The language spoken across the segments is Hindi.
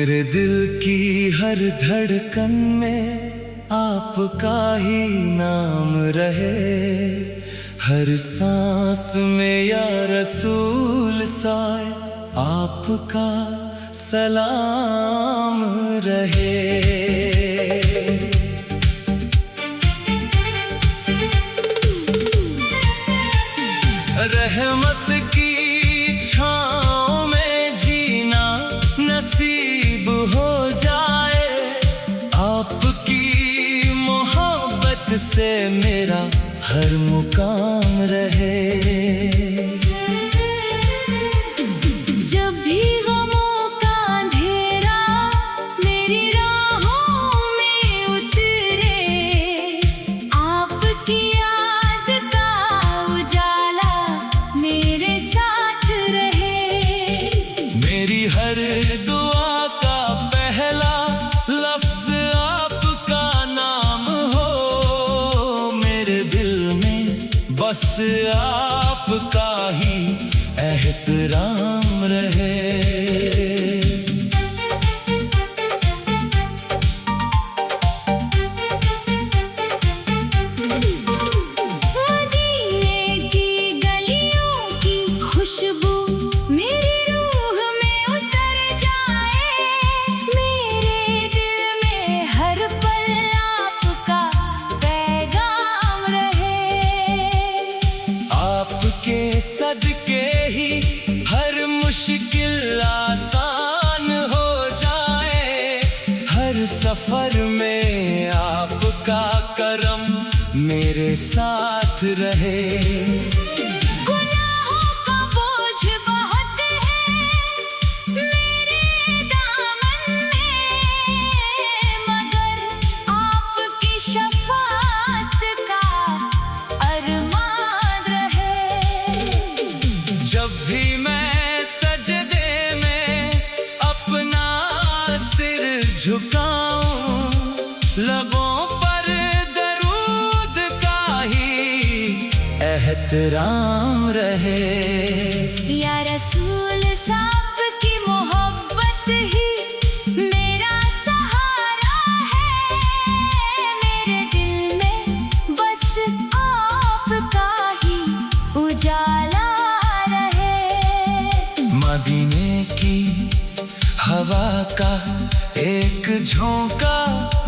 मेरे दिल की हर धड़कन में आपका ही नाम रहे। हर सांस में या रसूल साए आपका सलाम रहे। रहमत की छाँव में जीना नसीब हो जाए। आपकी मोहब्बत से मेरा हर मुकाम रहे। जब भी गमों का अंधेरा मेरी राहों में उतरे, आपकी याद का उजाला मेरे साथ रहे। मेरी हर दुआ का पहला लफ्ज आपका नाम हो। मेरे दिल में बस आपका ही एहतराम रहे। मदीने की गलियों की खुशबू मेरी रूह में उतर जाए। मेरे दिल में हर पल आपका पैगाम रहे। आपके सदके ही हर मुश्किल आसान हो जाए। हर सफर में आपका करम मेरे साथ रहे। गुनाहों का बोझ बहुत है मेरे दामन में, मगर आपकी शफाअत का अरमान रहे। जब भी मैं सजदे में अपना सिर झुकाऊं, लबों पर दरूद का ही एहतराम रहे। या रसूल साहब की मोहब्बत ही मेरा सहारा है। मेरे दिल में बस आपका ही उजाला रहे। मदीने की हवा का एक झोंका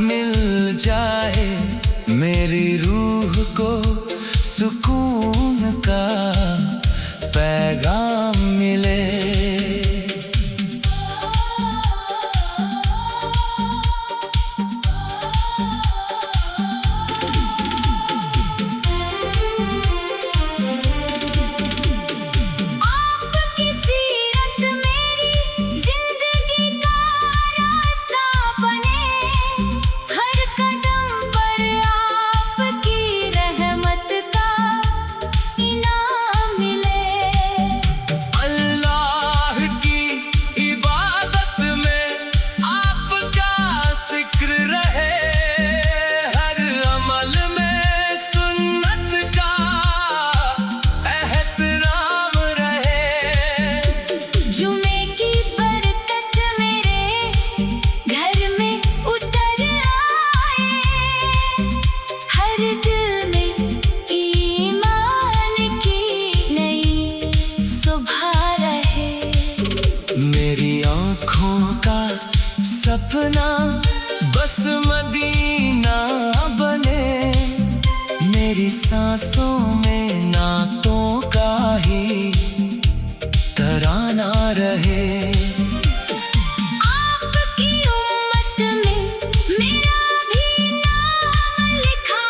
मिल जाए। मेरी रूह को सुकून का पैगाम मिले। आपकी सीरत मेरी जिंदगी का रास्ता बने। हर कदम पर आपकी रहमत का इनाम मिले। अल्लाह की इबादत में आपका जिक्र रहे। हर अमल में सुन्नत का एहतराम रहे। जुमे की बरकत मेरे घर में उतर आए। हर दिल में ईमान की नई सुबह रहे। मेरी आँखों का सपना बस मदीना बने। मेरी सांसों में नातों का ही तराना रहे। आपकी उम्मत में मेरा भी नाम लिखा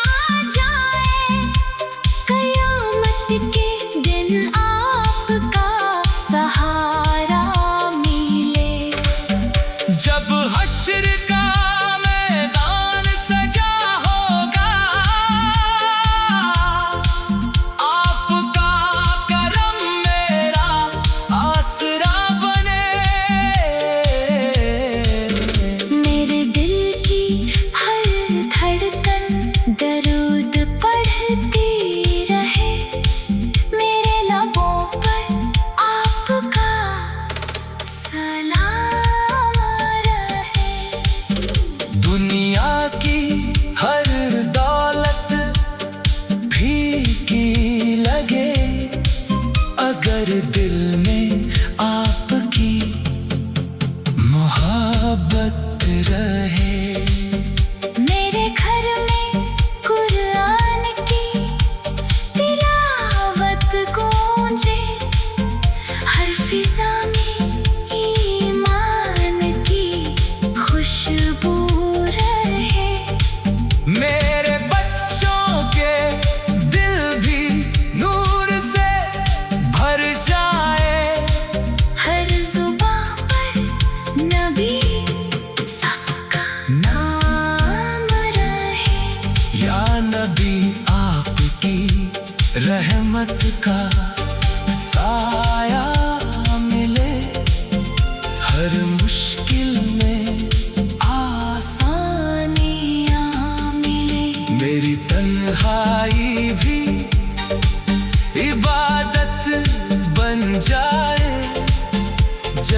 जाए। कयामत के दिन आपका सहारा मिले। जब हश्र का मैदान सजा होगा, आपका करम मेरा आसरा बने।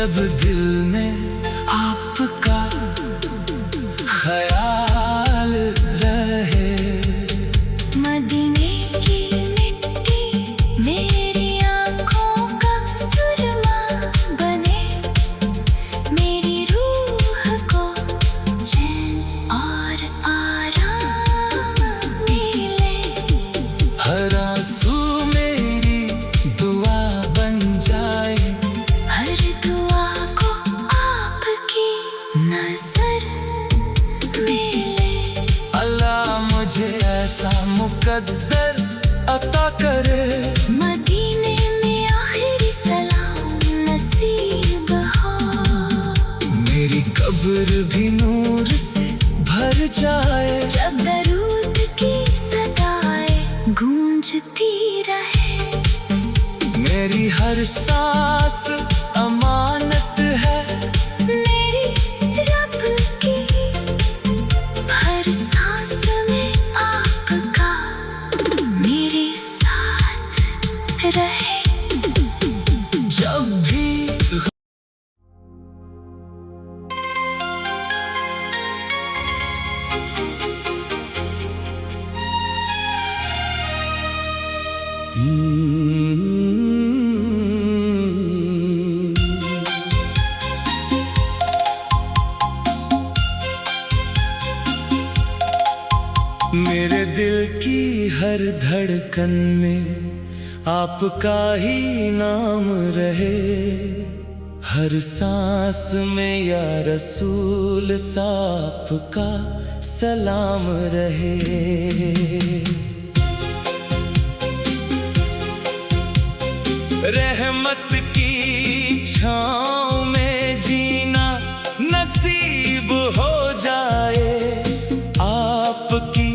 जब दिल में आपका ख्याल रहे। मदीने की मिट्टी मेरी आँखों का सुरमा बने, मेरी रूह को चैन और आराम मिले। हर आंसू मेरी दुआ बन जाए, हर दुआ को आपकी नजर मिले। अल्लाह मुझे ऐसा मुकद्दर अता करे, मदीने में आखिरी सलाम नसीब हो। मेरी कब्र भी नूर से भर जाए, जब दरूद की सदाएं गूंजती रहे। मेरी हर सांस अमानत है, मेरी रब की हर सांस में आपका मेरे साथ रहे। जब भी मेरे दिल की हर धड़कन में आपका ही नाम रहे। हर सांस में या रसूल साफ का सलाम रहे। रहमत की छाँव में जीना नसीब हो जाए, आपकी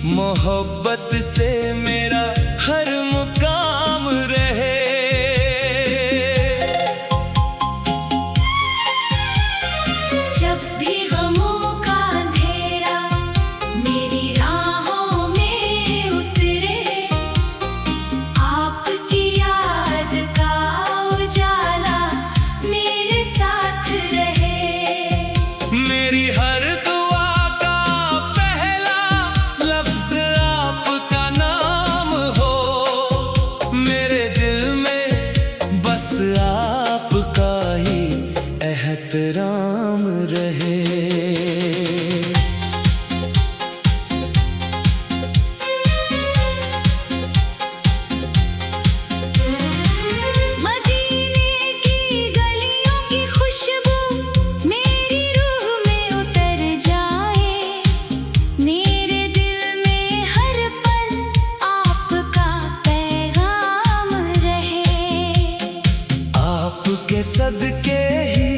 मोहब्बत से मेरा हर मुकाम रहे। जब भी गमों का अंधेरा मेरी राहों में उतरे, आपकी याद का उजाला मेरे साथ रहे। मेरी हर दुआ का पहला लफ्ज आपका नाम हो, मेरे दिल में बस आपका ही एहतराम रहे। मदीने की गलियों की खुशबू मेरी रूह में उतर जाए, मेरे दिल में हर पल आपका पैगाम रहे। आपके सदके ही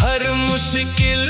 हर मुश्किल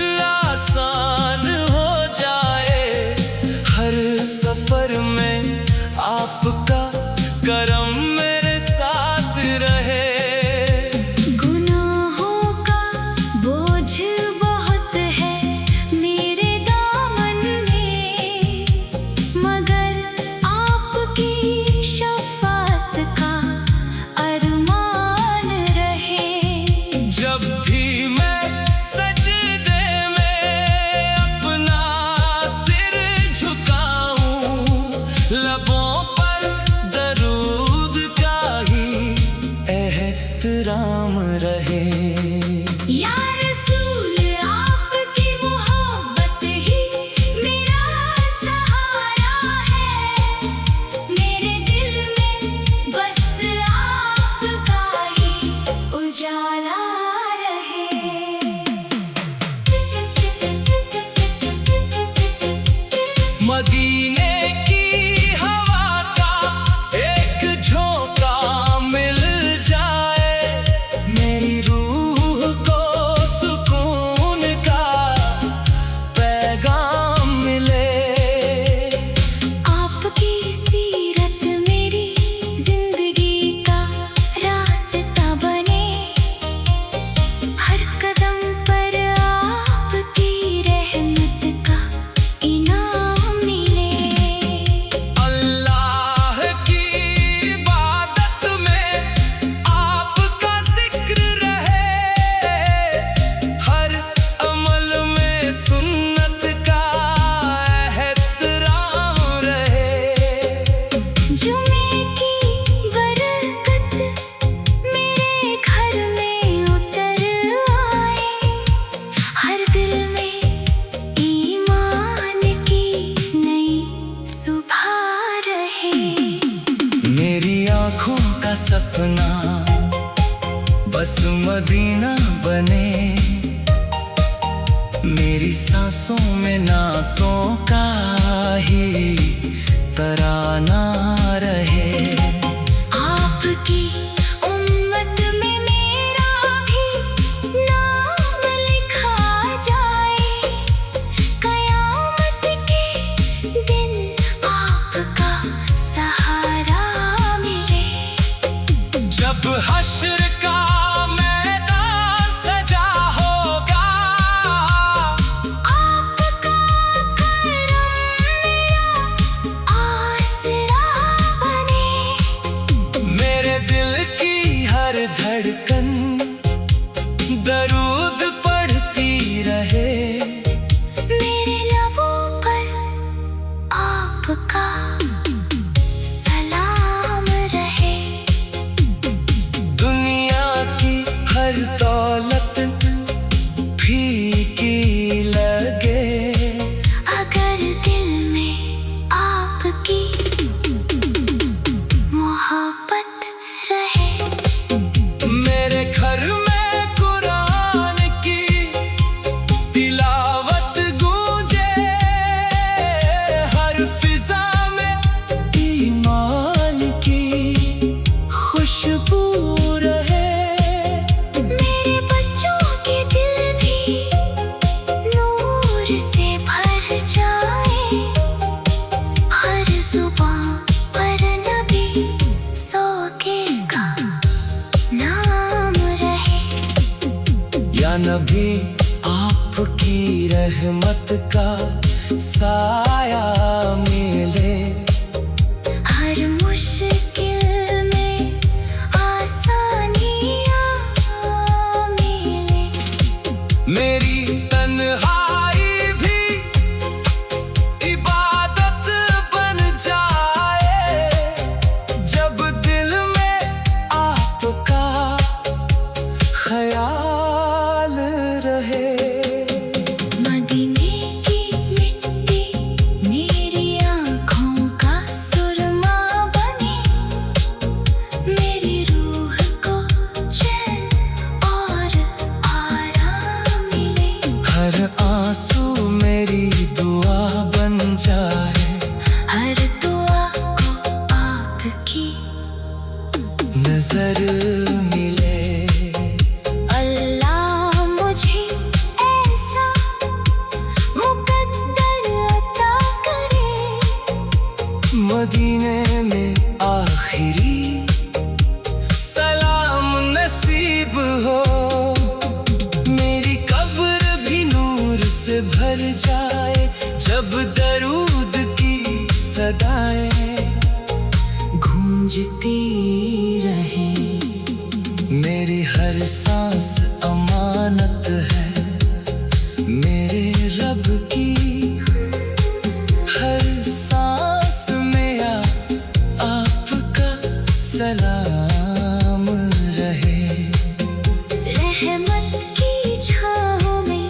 न बने, मेरी सांसों में नातों का ही तराना रहे। आपकी उम्मत में मेरा भी नाम लिखा जाए, कयामत के दिन आपका सहारा मिले। जब हश्र का मैदान सजा होगा, आपका करम मेरा आसरा बने। मेरे दिल की हर धड़कन दरूद पढ़ती रहे। मेरे लबों पर आपका सलाम रहे। दुनिया की हर दौलत फीकी लगे, अगर दिल में आपकी मोहब्बत रहे। मेरे घर में कुरान की तिलावत गूंजे, हर फिजा में ईमान की खुशबू रहे। मेरे बच्चों के दिल भी नूर से भर जाए, हर जुबान पर नबी सोके का नाम रहे। या नबी आपकी रहमत का साया मिले, हर मुश्किल में आसानियाँ मिले। मेरी तन्हाई भी इबादत बन जाए, जब दिल में आपका ख्याल रहे। मदीने की मिट्टी मेरी आँखों का सुरमा बने, मेरी रूह को चैन और आराम मिले। हर आंसू मेरी दुआ बन जाए, हर दुआ को आपकी नजर मिले। अल्लाह मुझे ऐसा मुकद्दर अता करे, मदीने में आखिरी सलाम नसीब हो। मेरी कब्र भी नूर से भर जाए, जब दरूद की सदाएं गूंजती रहे। मेरी हर सांस अमानत है, मेरे रब की हर सांस में आपका सलाम रहे। रहमत की छाँव में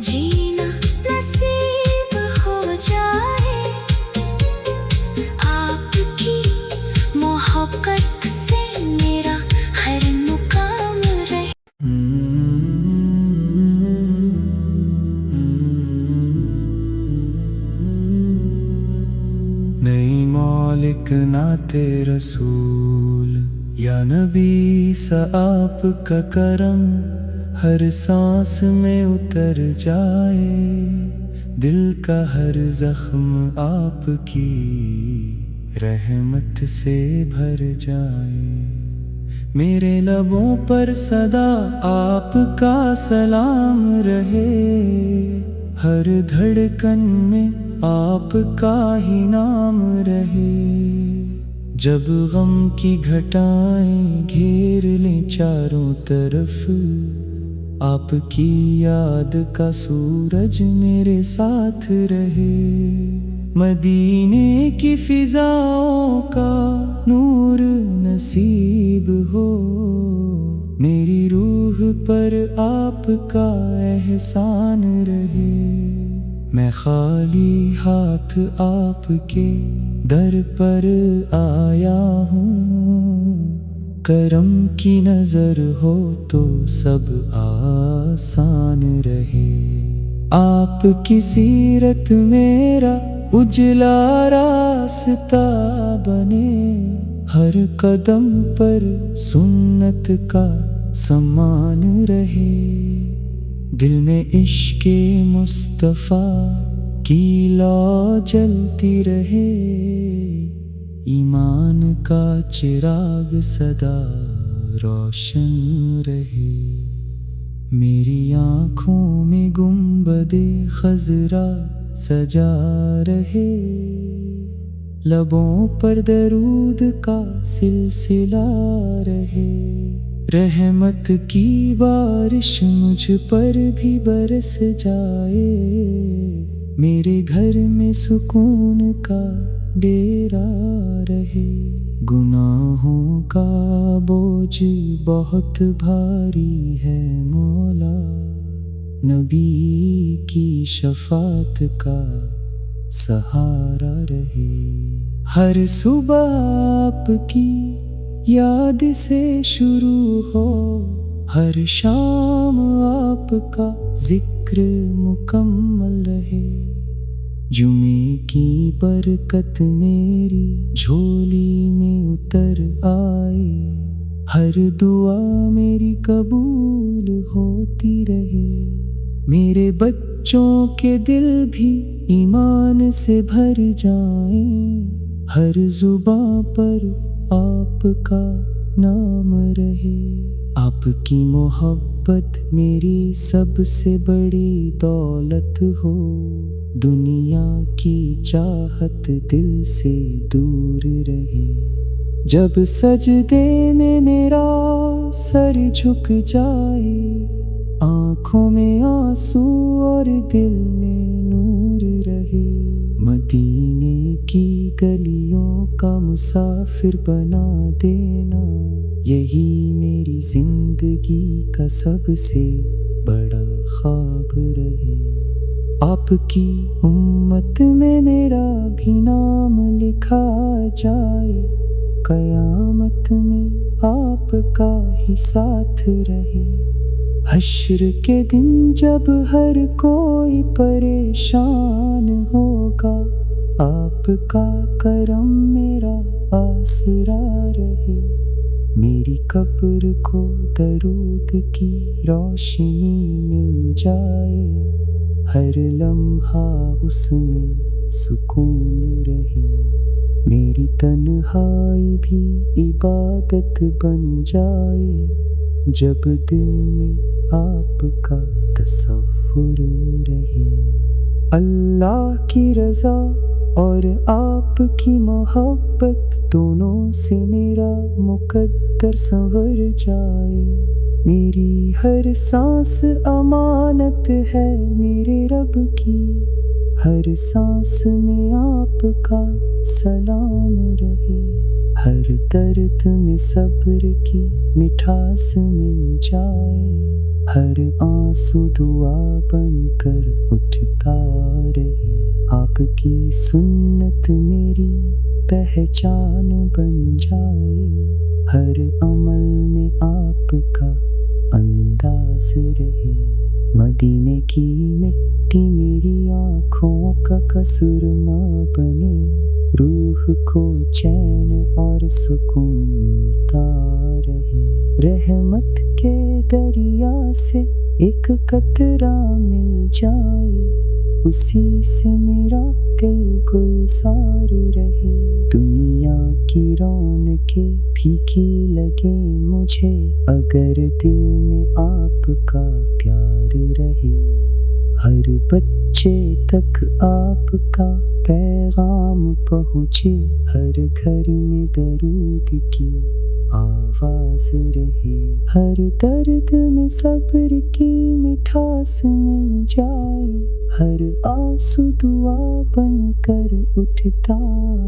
जीना नसीब हो जाए, आपकी मोहब्बत से मेरा हर मुकाम रहे। नहीं मौलिक नाते रसूल, या नबी सा आपका करम हर सांस में उतर जाए। दिल का हर जख्म आपकी रहमत से भर जाए। मेरे लबों पर सदा आपका सलाम रहे, हर धड़कन में आपका ही नाम रहे। जब गम की घटाएं घेर लें चारों तरफ, आपकी याद का सूरज मेरे साथ रहे। मदीने की फिजाओं का नूर नसीब हो, मेरी रूह पर आपका एहसान रहे। मैं खाली हाथ आपके दर पर आया हूँ, करम की नजर हो तो सब आसान रहे। आपकी सीरत मेरा उजला रास्ता बने, हर कदम पर सुन्नत का सम्मान रहे। दिल में इश्क़े मुस्तफ़ा की लौ जलती रहे, ईमान का चिराग सदा रोशन रहे। मेरी आँखों में गुंबदे खज़रा सजा रहे, लबों पर दरूद का सिलसिला रहे। रहमत की बारिश मुझ पर भी बरस जाए, मेरे घर में सुकून का डेरा रहे। गुनाहों का बोझ बहुत भारी है मौला, नबी की शफात का सहारा रहे। हर सुबह आपकी याद से शुरू हो, हर शाम आपका जिक्र मुकम्मल रहे। जुमे की बरकत मेरी झोली में उतर आए, हर दुआ मेरी कबूल होती रहे। मेरे बच्चों के दिल भी ईमान से भर जाएं, हर जुबां पर आपका नाम रहे। आपकी मोहब्बत मेरी सबसे बड़ी दौलत हो, दुनिया की चाहत दिल से दूर रहे। जब सजदे में मेरा सर झुक जाए, आँखों में आंसू और दिल में नूर रहे। मदीने की गलियों का मुसाफिर बना देना, यही मेरी जिंदगी का सबसे बड़ा ख्वाब रहे। आपकी उम्मत में मेरा भी नाम लिखा जाए, कयामत में आपका ही साथ रहे। हश्र के दिन जब हर कोई परेशान होगा, आपका करम मेरा आसरा रहे। मेरी कब्र को दरूद की रोशनी मिल जाए, हर लम्हा उसमें सुकून रहे। मेरी तन्हाई भी इबादत बन जाए, जब दिल में आपका तसव्वुर रहे। अल्लाह की रज़ा और आपकी मोहब्बत दोनों से मेरा मुकद्दर संवर जाए। मेरी हर सांस अमानत है मेरे रब की, हर सांस में आपका सलाम रहे। हर दर्द में सब्र की मिठास मिल जाए, हर आंसू दुआ बनकर उठता रहे। आपकी सुन्नत मेरी पहचान बन जाए, हर अमल में आपका अंदाज रहे। मदीने की मिट्टी मेरी आँखों का कसूरमा बने, रूह को चैन और सुकून मिलता रहे। रहमत के दरिया से एक कतरा मिल जाए, उसी से मेरा दिल गुलजार रहे। दुनिया की रौनकें फीकी लगे मुझे, अगर दिल में आपका प्यार रहे। हर बच्चे तक आपका पैगाम पहुँचे, हर घर में दरूद की आवाज रहे। हर दर्द में सब्र की मिठास मिल जाए, हर आंसू दुआ बनकर उठता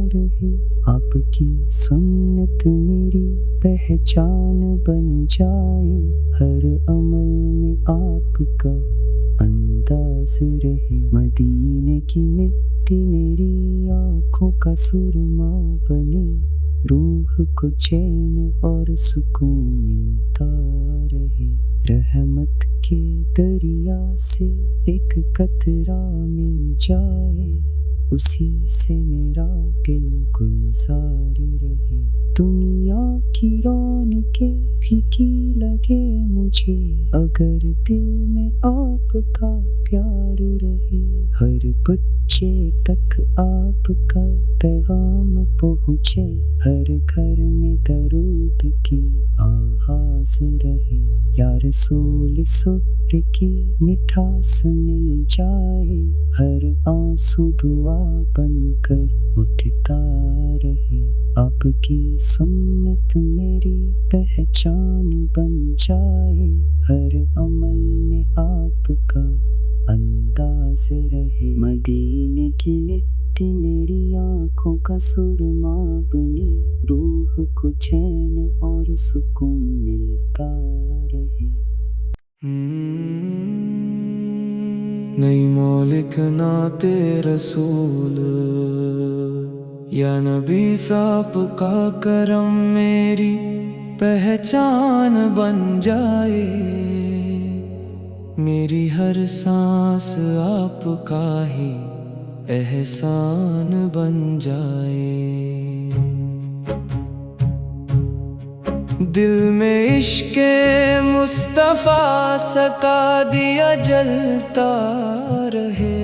रहे। आपकी सुन्नत मेरी पहचान बन जाए, हर अमल में आपका अंदाज रहे। मदीने की मिट्टी मेरी आँखों का सुरमा बने, रूह को चैन और सुकून मिलता रहे। रहमत के दरिया से एक कतरा मिल जाए, उसी से मेरा दिल गुलजार रहे। दुनिया की रौनकें फीकी लगे मुझे, अगर दिल में आपका प्यार रहे। हर बच्चे तक आपका पैगाम पहुँचे, हर घर में दरूद की आवाज़ रहे। या रसूल सुर की मिठास मिल जाए, हर आंसू दुआ बनकर उठता रहे। आपकी सुन्नत मेरी पहचान बन जाए, हर अमल में आपका अंदाज रहे। मदीने की मिट्टी मेरी आंखों का सुरमा बने, रूह को चैन और सुकून मिलता रहे। नहीं मौलिक नाते रसूल, या नबी साहब का करम मेरी पहचान बन जाए। मेरी हर सांस आपका ही एहसान बन जाए। दिल में इश्क़े मुस्तफ़ा सका दिया जलता रहे।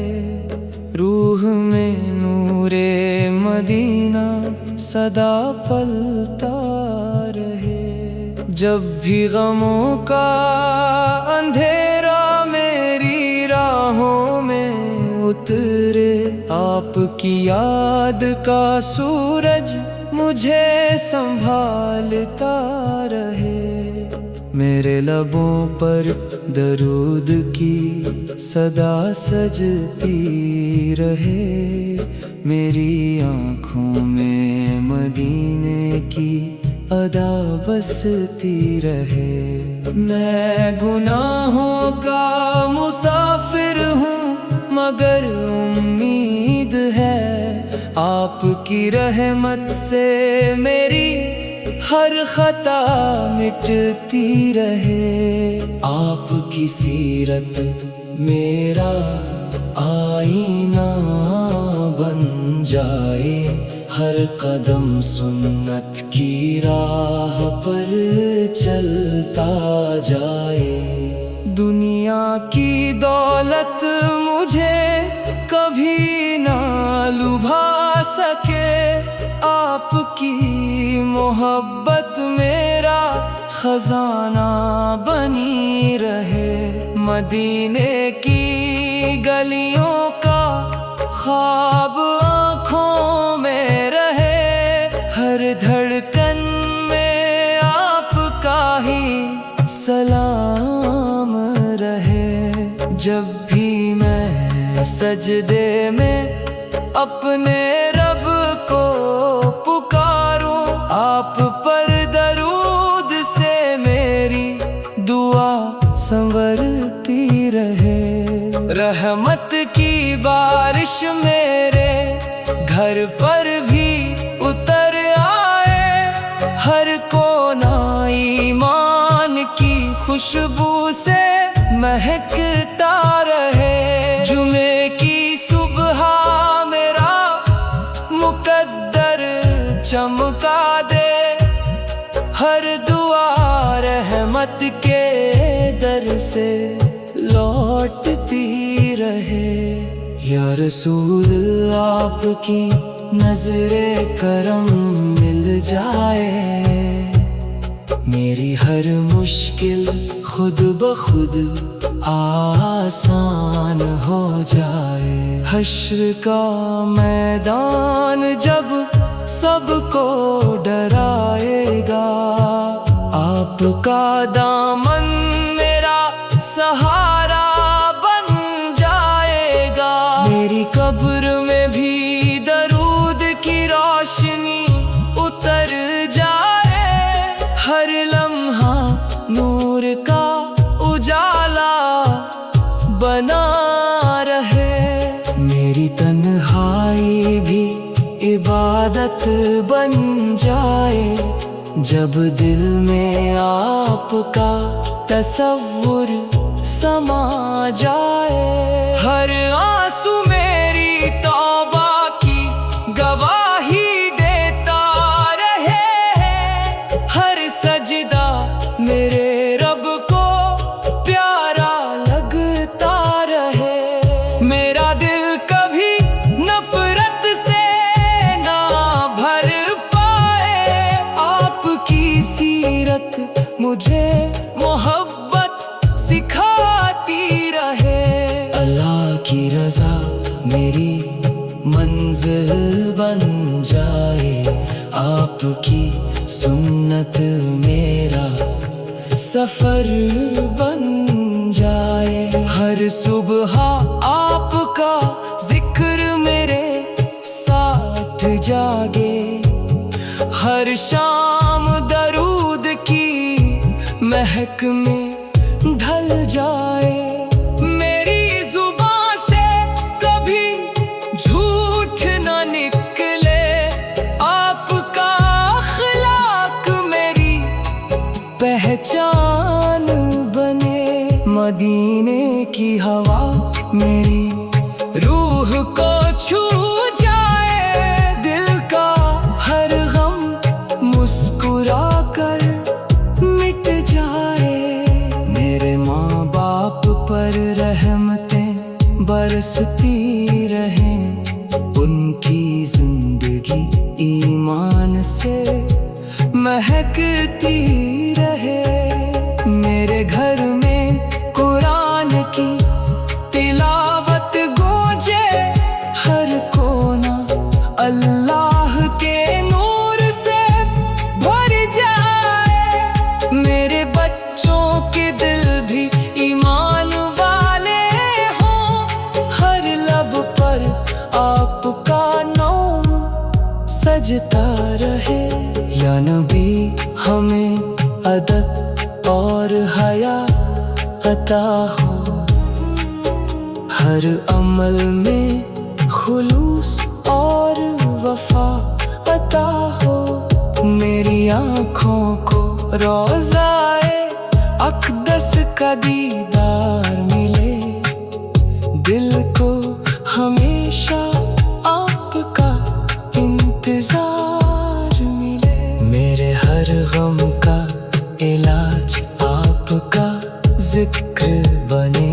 रूह में नूरे मदीना सदा पलता रहे। जब भी गमों का अंधेरा मेरी राहों में उतरे, आपकी याद का सूरज मुझे संभालता रहे। मेरे लबों पर दरूद की सदा सजती रहे। मेरी आँखों में मदीने की अदा बसती रहे। मैं गुनाहों का मुसाफिर हूँ, मगर उम्मीद है आपकी रहमत से मेरी हर खता मिटती रहे। आपकी सीरत मेरा आईना बन जाए, हर कदम सुन्नत की राह पर चलता जाए। दुनिया की दौलत मुझे कभी ना लुभा सके, आपकी मोहब्बत मेरा खजाना बनी रहे। मदीने की गलियों का ख्वाब आँखों में रहे, हर धड़कन में आपका ही सलाम रहे। जब भी मैं सजदे में अपने रब को पुकारूं, आप पर दरूद से मेरी दुआ संवरती रहे। रहमत की बारिश मेरे घर पर भी उतर आए, हर कोना ईमान की खुशबू से महकता रहे। जुमे की सुबह मेरा मुकद्दर चमका दे, हर दुआ रहमत के दर से लौटती रहे। या रसूल आपकी नजरे करम मिल जाए, मेरी हर मुश्किल खुद ब खुद आसान हो जाए। हश्र का मैदान जब सबको डराएगा, आपका दामन मेरा सहारा बन जाएगा। मेरी कब्र में भी दरूद की रोशनी उतर जाए, हर लम्हा नूर का उजाला बना रहे। मेरी तन्हाई भी इबादत बन जाए, जब दिल में आपका तसव्वुर समा जाए। हर आंसू मेरी तौबा की गवाही देता रहे, हर सजदा मेरे रब को प्यारा लगता रहे। मेरा दिल कभी नफरत से ना भर पाए, आपकी सीरत मुझे मोहब्बत सिखाती रहे। अल्लाह की रज़ा मेरी मंजिल बन जाए, आपकी सुन्नत मेरा सफर बन जाए। हर सुबह आपका जिक्र मेरे साथ जागे, हर शाम दरूद की महक में ढल जाए। मेरी जुबान से कभी झूठ न निकले, आपका अखलाक मेरी पहचान बने। मदीने की हवा मेरी रूह को छू जाए, दिल का हर गम मुस्कुरा कर मिट जाए। मेरे माँ बाप पर रहमतें बरसती रहें, उनकी जिंदगी ईमान से महकती रहे। मेरे घर में कुरान की तिलावत गूंजे, हर कोना अल्लाह के नूर से भर जाए। मेरे बच्चों के दिल भी ईमान वाले हों, हर लब पर आपका नाम सजता रहे। या नबी हमें अदब और हया अता हो, हर अमल में खुलूस और वफा अता हो। मेरी आँखों को रोज़ाए अक़दस का दीदार मिले, दिल को हमेशा आपका इंतजार मिले। मेरे हर गम का इलाज आपका जिक्र बने,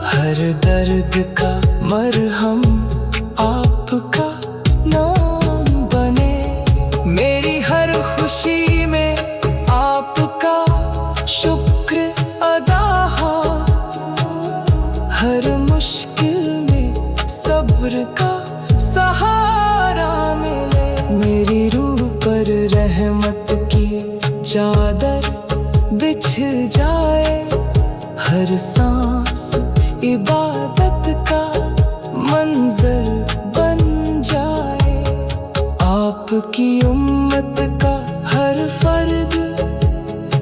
हर दर्द का मरहम आपका नाम बने। मेरी हर खुशी में आपका शुक्र अदा हो, हर मुश्किल में सब्र का सहारा मिले। मेरी रूह पर रहमत की चादर बिछ जाए, हर सांस इबादत का मंजर बन जाए। आपकी उम्मत का हर फर्द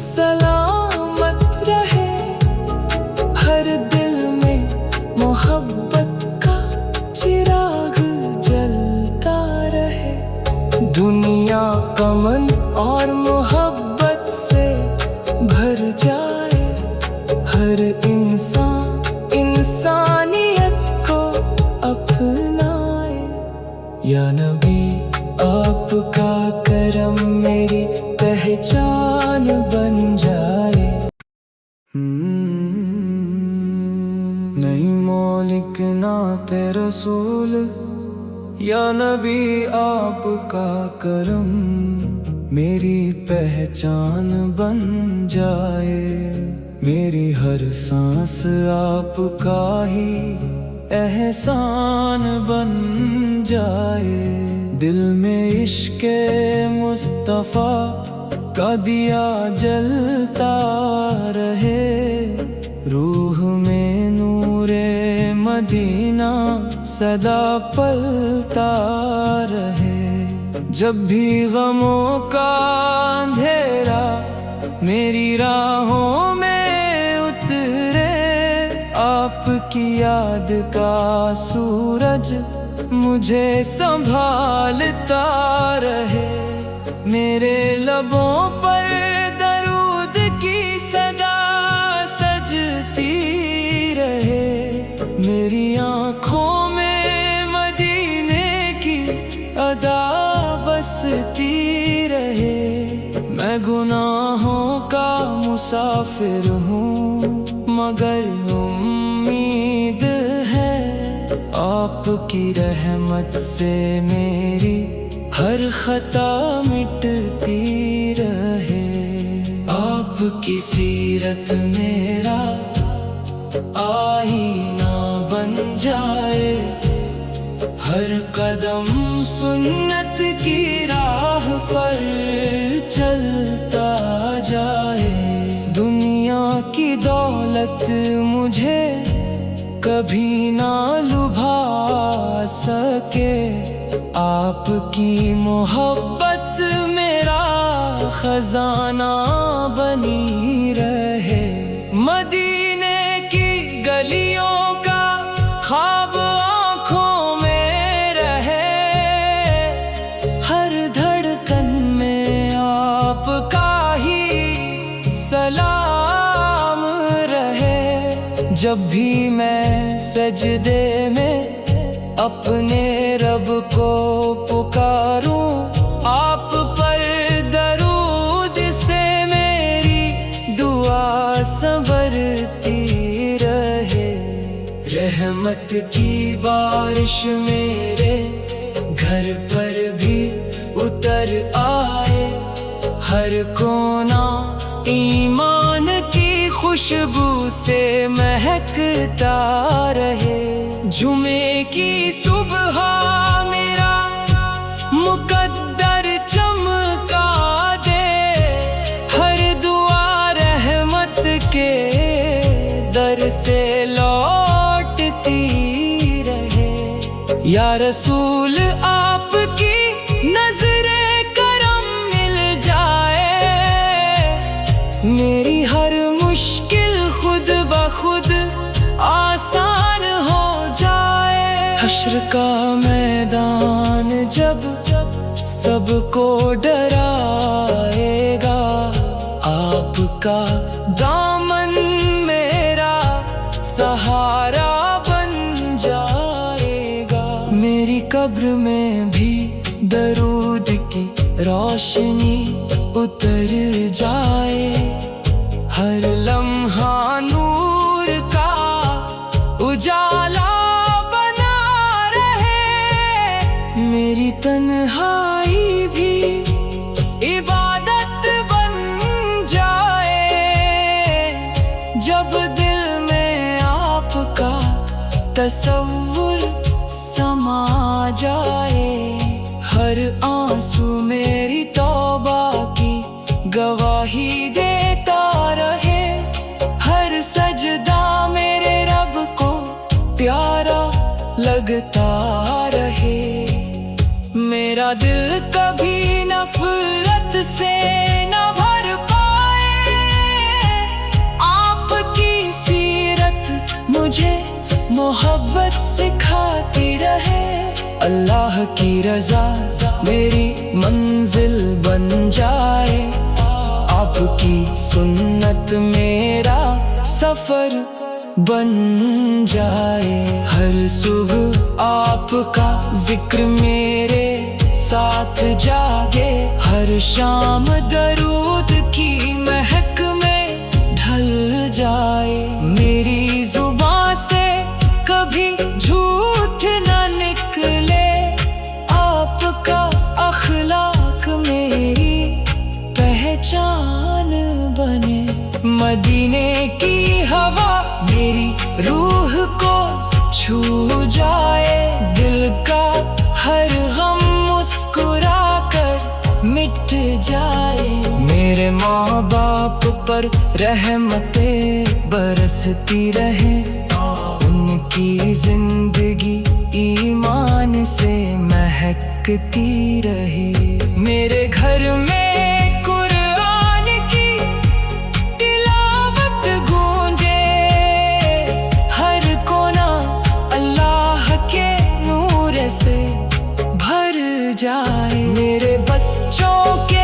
सलामत रहे, हर दिल में मोहब्बत का चिराग जलता रहे। दुनिया अमन और मोहब्बत से भर जाए, हर इंसान इंसानियत को अपनाए। या नबी आपका करम मेरी पहचान बन जाए। नहीं मौलिक नाते रसूल, या नबी आपका करम मेरी पहचान बन जाए। मेरी हर सांस आपका ही एहसान बन जाए। दिल में इश्क़े मुस्तफ़ा का दिया जलता रहे, रूह में नूरे मदीना सदा पलता रहे। जब भी गमों का अंधेरा मेरी राहों में उतरे, आपकी याद का सूरज मुझे संभालता रहे। मेरे लबों पर दरूद की सदा सजती रहे, मेरी आँखों में मदीने की अदा बसती रहे। मैं गुनाहों का मुसाफिर हूँ, मगर उम्मीद है आपकी रहमत से मेरी हर खता मिटती रहे। आपकी सीरत मेरा आईना बन जाए, हर कदम सुन्नत की राह पर चलता जाए। दुनिया की दौलत मुझे कभी ना लुभा सके, आपकी मोहब्बत मेरा खजाना बनी रहे। मदीने की गलियों का ख्वाब आँखों में रहे, हर धड़कन में आपका ही सलाम रहे। जब भी मैं सजदे में अपने रब को पुकारूं, आप पर दरूद से मेरी दुआ संवरती रहे। रहमत की बारिश मेरे घर पर भी उतर आए, हर कोना ईमान की खुशबू से महकता रहे। जुमे की सुबह मेरा मुकद्दर चमका दे, हर दुआ रहमत के दर से लौटती रहे। या रसूल आपकी नजरे करम मिल जाए, मेरी हर मुश्किल खुद ब खुद आसान हो जाए। हश्र का मैदान जब सबको डराएगा, आपका दामन मेरा सहारा बन जाएगा। मेरी कब्र में भी दरूद की रोशनी उतर जाए, हर लम्हा नूर का उजाला बना रहे। मेरी तन्हाई भी इबादत बन जाए, जब दिल में आपका तसव्वुर समा जाए। हर आंसू मेरी तौबा की गवाही देता रहे, हर सजदा मेरे रब को प्यारा लगता रहे। मेरा दिल कभी नफरत से न भर पाए, आपकी सीरत मुझे मोहब्बत सिखाती रहे। अल्लाह की रज़ा मेरी मंजिल बन जाए, आपकी सुन्नत मेरा सफर बन जाए। हर सुबह आपका जिक्र मेरे साथ जागे, हर शाम दरूद की महक में ढल जाए। मेरी जुबान से कभी झूठ न निकले, आपका अखलाक मेरी पहचान बने। मदीने की हवा मेरी रूह को छू जाए, दिल का हर गम मुस्कुरा कर मिट जाए। मेरे माँ बाप पर रहमतें बरसती रहे, उनकी जिंदगी ईमान से महकती रहे। मेरे घर में कुरान की तिलावत गूंजे, हर कोना अल्लाह के नूर से भर जाए। मेरे बच्चों के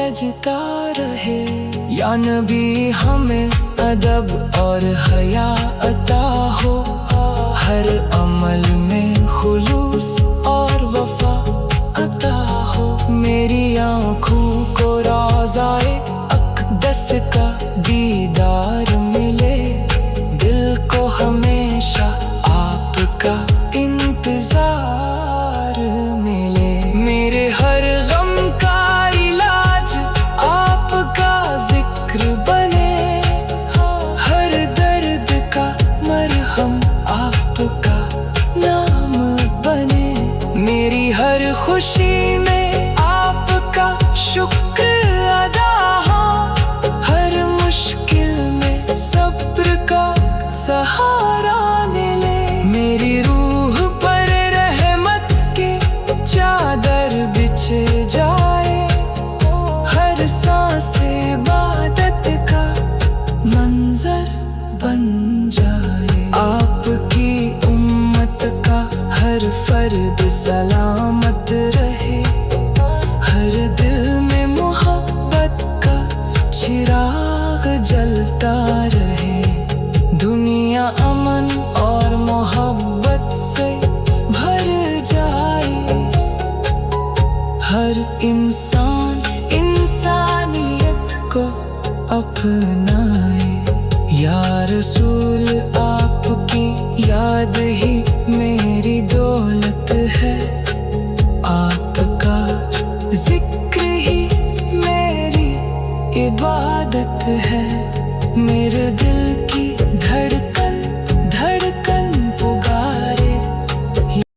सजता रहे। या नबी हमें अदब और हया अता हो, हर अमल में खुलूस और वफा अता हो। मेरी आँखों को रोज़ाए अक़दस का दीदार मिले, दिल को हमेशा आपका इंतजार मिले। मेरे हर गम का इलाज आपका जिक्र बने, हर दर्द का मरहम आपका नाम बने। मेरी हर खुशी में आपका शुक्र अदा हो, हर मुश्किल में सब्र का सहारा मिले। मेरी रूह पर रहमत की चादर बिछ जाए, हर सांस इबादत का मंजर बन जाए। आपकी उम्मत का हर फर्द सलामत रहे, हर दिल में मोहब्बत का चिराग जलता रहे। दुनिया अमन और मोहब्बत से भर जाए, हर इंसान इंसानियत को अपनाए। या रसूल आपकी याद ही मेरी दौलत है, आपका जिक्र ही मेरी इबादत है। मेरे दिल की